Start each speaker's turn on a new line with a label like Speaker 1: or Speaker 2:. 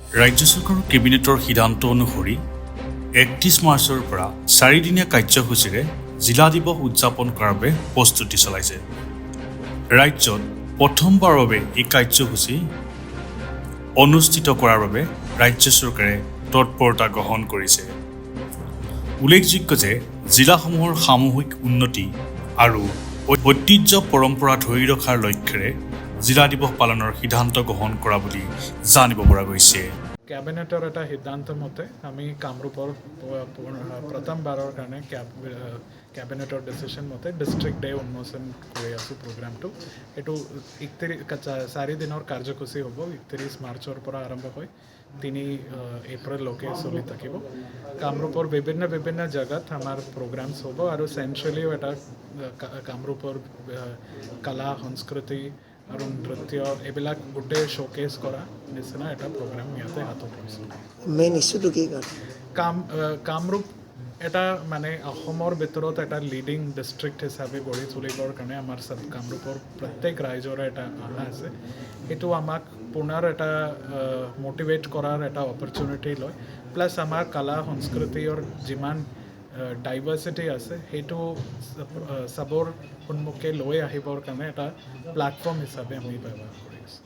Speaker 1: ৰাজ্য চৰকাৰৰ কেবিনেটৰ সিদ্ধান্ত অনুসৰি ৩১ মাৰ্চৰ পৰা ৪দিনীয়া কাৰ্যসূচীৰে জিলা দিৱস উদযাপন কৰাৰ বাবে প্ৰস্তুতি চলাইছে। ৰাজ্যত প্ৰথমবাৰৰ বাবে এই কাৰ্যসূচী অনুষ্ঠিত কৰাৰ বাবে ৰাজ্য চৰকাৰে তৎপৰতা গ্ৰহণ কৰিছে। উল্লেখযোগ্য যে জিলাসমূহৰ সামূহিক উন্নতি আৰু ঐতিহ্য পৰম্পৰা ধৰি ৰখাৰ লক্ষ্যৰে জিলা দিৱস পালনৰ সিদ্ধান্ত গ্ৰহণ কৰা বুলি জানিব পৰা গৈছে।
Speaker 2: কেবিনেটৰ এটা সিদ্ধান্ত মতে আমি কামৰূপৰ প্ৰথমবাৰৰ কাৰণে কেবিনেটৰ ডিচিশ্যন মতে ডিষ্ট্ৰিক্ট ডে উন্মোচন কৰি আছোঁ প্ৰগ্ৰামটো। এইটো ৪ দিনৰ কাৰ্যসূচী হ'ব। ৩১ মাৰ্চৰ পৰা আৰম্ভ হৈ ৩ এপ্ৰিললৈকে চলি থাকিব। কামৰূপৰ বিভিন্ন জেগাত আমাৰ প্ৰগ্ৰামছ হ'ব আৰু চেণ্ট্ৰেলিও এটা কামৰূপৰ কলা সংস্কৃতি আৰু নৃত্য এইবিলাক গোটেই শ্ব'কেছ কৰা নিচিনা এটা প্ৰগ্ৰাম ইয়াতে হাতত লৈছোঁ।
Speaker 3: মেইন ইছ্যুটো কি
Speaker 2: কামৰূপ এটা মানে অসমৰ ভিতৰত এটা লিডিং ডিষ্ট্ৰিক্ট হিচাপে গঢ়ি তুলিবৰ কাৰণে আমাৰ কামৰূপৰ প্ৰত্যেক ৰাইজৰে এটা আশা আছে। সেইটো আমাক পুনৰ এটা মটিভেট কৰাৰ এটা অপৰচুনিটি লয়। প্লাছ আমাৰ কলা সংস্কৃতিৰ যিমান ডাইভাৰ্চিটি আছে সেইটো চবৰ সন্মুখে লৈ আহিবৰ কাৰণে এটা প্লেটফৰ্ম হিচাপে আমি ব্যৱহাৰ কৰি আছোঁ।